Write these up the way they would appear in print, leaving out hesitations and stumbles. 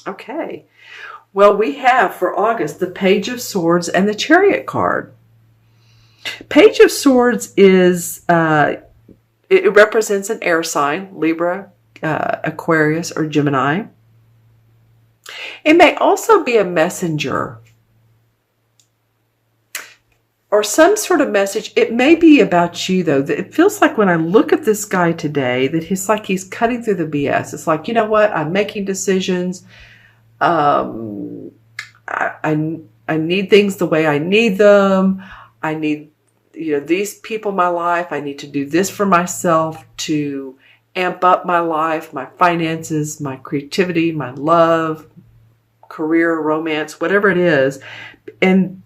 Okay. Well, we have for August the Page of Swords and the Chariot card. Page of Swords is, it represents an air sign, Libra, Aquarius, or Gemini. It may also be a messenger or some sort of message. It may be about you, though. It feels like when I look at this guy today that he's cutting through the BS. It's like, you know what? I'm making decisions. Um, I need things the way I need them. I need, these people in my life. I need to do this for myself to amp up my life, my finances, my creativity, my love, career, romance, whatever it is. And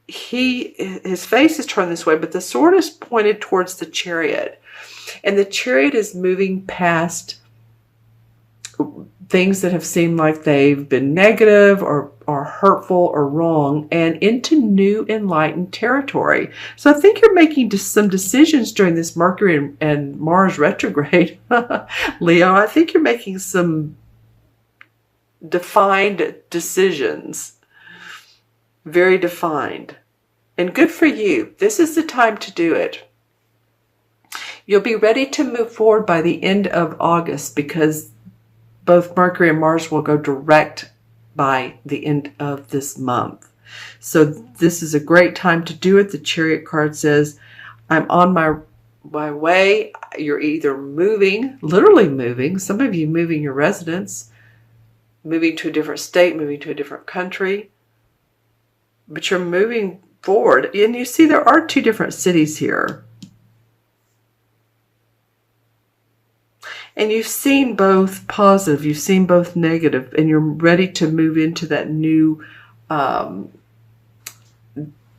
his face is turned this way, but the sword is pointed towards the Chariot. And the Chariot is moving past things that have seemed like they've been negative or hurtful or wrong, and into new enlightened territory. So I think you're making some decisions during this Mercury and Mars retrograde, Leo. I think you're making some defined decisions, very defined, and good for you. This is the time to do it. You'll be ready to move forward by the end of August, because both Mercury and Mars will go direct by the end of this month. So this is a great time to do it. The Chariot card says, I'm on my way. You're either moving, literally moving, some of you moving your residence, moving to a different state, moving to a different country, but you're moving forward. And you see there are two different cities here. And you've seen both positive, you've seen both negative, and you're ready to move into that new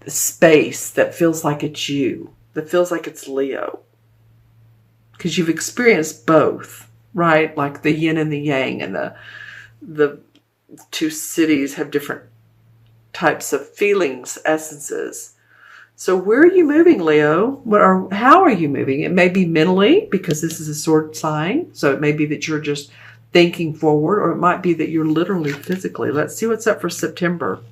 space that feels like it's you, that feels like it's Leo. Because you've experienced both, right? Like the yin and the yang, and the two cities have different types of feelings, essences. So where are you moving, Leo? How are you moving? It may be mentally, because this is a sword sign. So it may be that you're just thinking forward, or it might be that you're literally physically. Let's see what's up for September.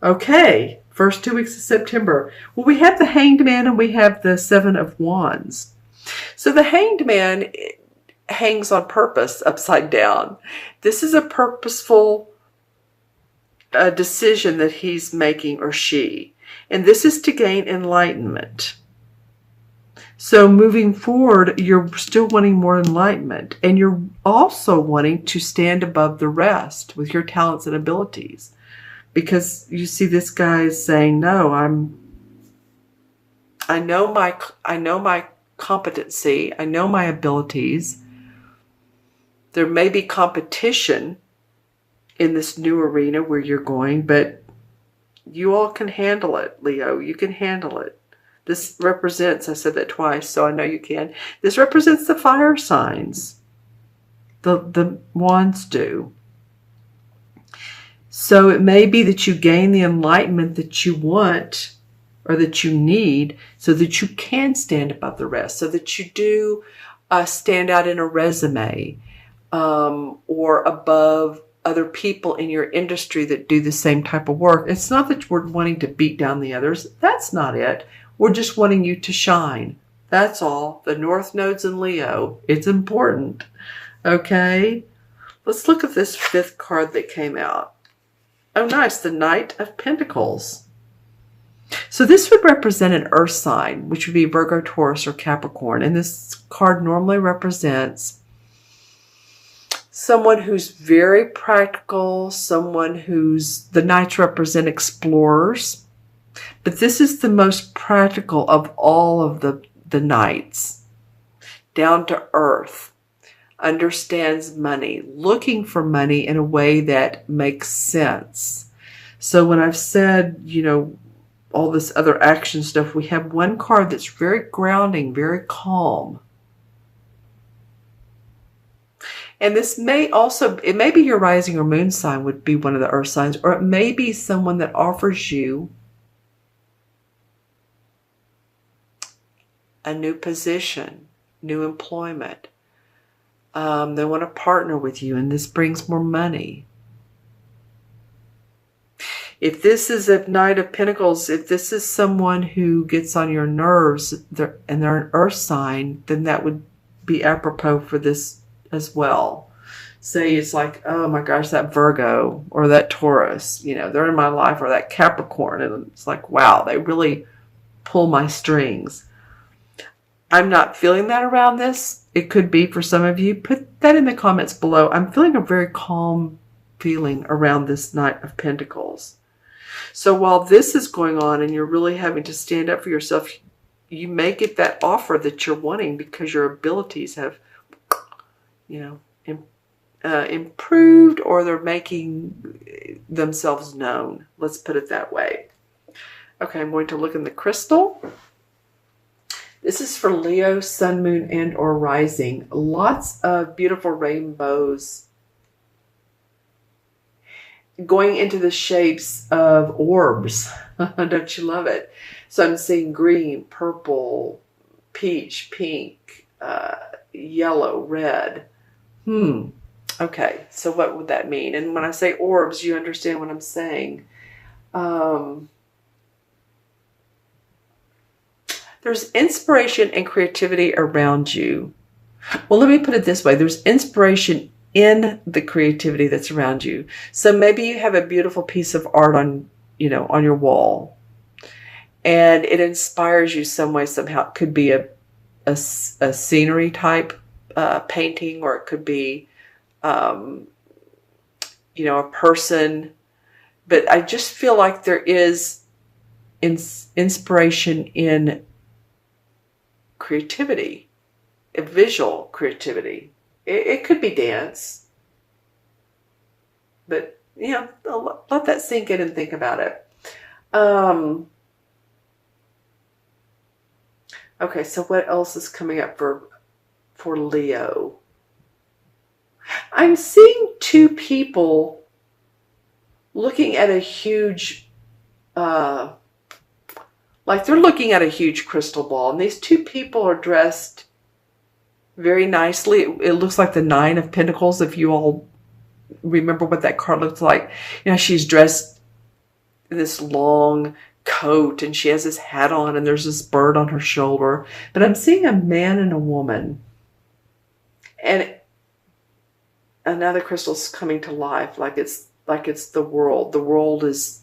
Okay, first 2 weeks of September. Well, we have the Hanged Man and we have the Seven of Wands. So the Hanged Man hangs on purpose upside down. This is a purposeful decision that he's making, or she. And this is to gain enlightenment. So moving forward, you're still wanting more enlightenment. And you're also wanting to stand above the rest with your talents and abilities. Because you see this guy is saying, no, I know my competency. I know my abilities. There may be competition in this new arena where you're going, but you all can handle it, Leo. You can handle it. This represents, I said that twice, so I know you can. This represents the fire signs. The wands do. So it may be that you gain the enlightenment that you want, or that you need, so that you can stand above the rest, so that you do stand out in a resume, or above other people in your industry that do the same type of work. It's not that we're wanting to beat down the others. That's not it. We're just wanting you to shine. That's all. The North Node's in Leo. It's important. Okay? Let's look at this fifth card that came out. Oh, nice. The Knight of Pentacles. So this would represent an earth sign, which would be Virgo, Taurus, or Capricorn. And this card normally represents someone who's very practical, the Knights represent explorers. But this is the most practical of all of the Knights. Down to earth, understands money, looking for money in a way that makes sense. So when I've said, all this other action stuff, we have one card that's very grounding, very calm. And this may also, it may be your rising or moon sign would be one of the earth signs, or it may be someone that offers you a new position, new employment, They want to partner with you, and this brings more money. If this is a Knight of Pentacles, if this is someone who gets on your nerves and they're an earth sign, then that would be apropos for this as well. Say it's like, oh my gosh, that Virgo or that Taurus, they're in my life, or that Capricorn. And it's like, wow, they really pull my strings. I'm not feeling that around this. It could be for some of you. Put that in the comments below. I'm feeling a very calm feeling around this Knight of Pentacles. So while this is going on and you're really having to stand up for yourself, you may get that offer that you're wanting because your abilities have, improved, or they're making themselves known. Let's put it that way. Okay, I'm going to look in the crystal. This is for Leo, Sun, Moon, and or Rising. Lots of beautiful rainbows going into the shapes of orbs. Don't you love it? So I'm seeing green, purple, peach, pink, yellow, red. Okay, so what would that mean? And when I say orbs, you understand what I'm saying. There's inspiration and creativity around you. Well, let me put it this way. There's inspiration in the creativity that's around you. So maybe you have a beautiful piece of art on your wall, and it inspires you some way, somehow. It could be a scenery type painting, or it could be, a person. But I just feel like there is inspiration in creativity, visual creativity. It could be dance, but let that sink in and think about it. Okay, so what else is coming up for Leo? I'm seeing two people looking at a huge, like they're looking at a huge crystal ball, and these two people are dressed very nicely. It looks like the Nine of Pentacles, if you all remember what that card looks like. She's dressed in this long coat, and she has this hat on, and there's this bird on her shoulder. But I'm seeing a man and a woman, and another crystal's coming to life, like it's the world. The world is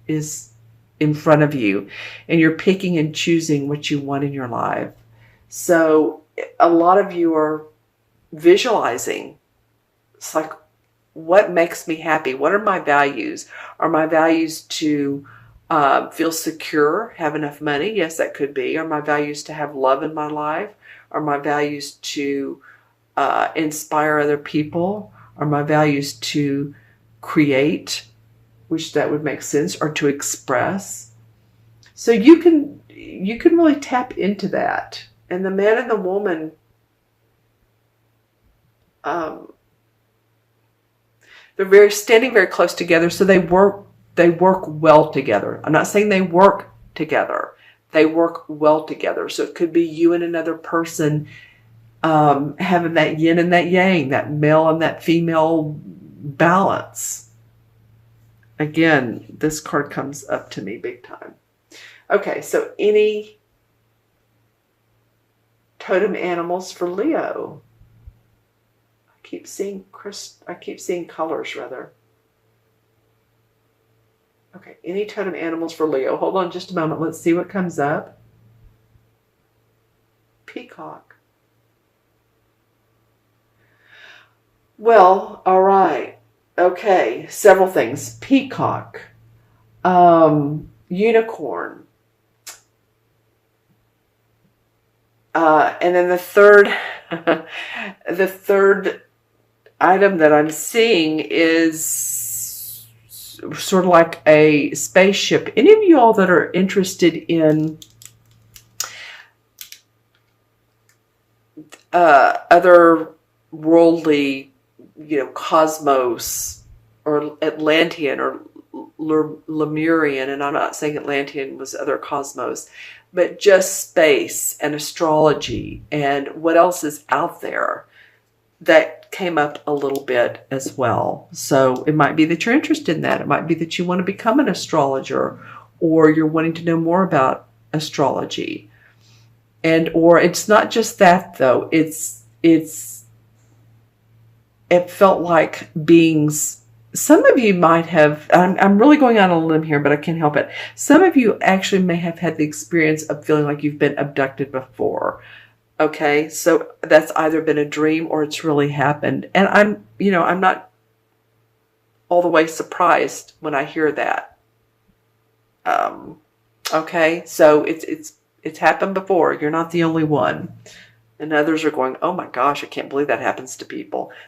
in front of you, and you're picking and choosing what you want in your life. So a lot of you are visualizing. It's like, what makes me happy? What are my values? Are my values to feel secure, have enough money? Yes, that could be. Are my values to have love in my life? Are my values to inspire other people? Are my values to create, which that would make sense, or to express? So you can really tap into that. And the man and the woman, they're standing very close together, so they work well together. I'm not saying they work together. They work well together. So it could be you and another person having that yin and that yang, that male and that female balance. Again, this card comes up to me big time. Okay, so any totem animals for Leo? I keep seeing colors, rather. Okay, any totem animals for Leo? Hold on just a moment. Let's see what comes up. Peacock. Well, all right. Okay, several things. Peacock. Unicorn. And then the third item that I'm seeing is sort of like a spaceship. Any of you all that are interested in other worldly, cosmos, or Atlantean, or Lemurian, and I'm not saying Atlantean was other cosmos, but just space and astrology and what else is out there. that came up a little bit as well. So it might be that you're interested in that. It might be that you want to become an astrologer, or you're wanting to know more about astrology. And or it's not just that though. It felt like beings. Some of you might have, I'm really going on a limb here, but I can't help it. Some of you actually may have had the experience of feeling like you've been abducted before. Okay, so that's either been a dream or it's really happened. And I'm not all the way surprised when I hear that. Okay, so it's happened before. You're not the only one. And others are going, oh my gosh, I can't believe that happens to people.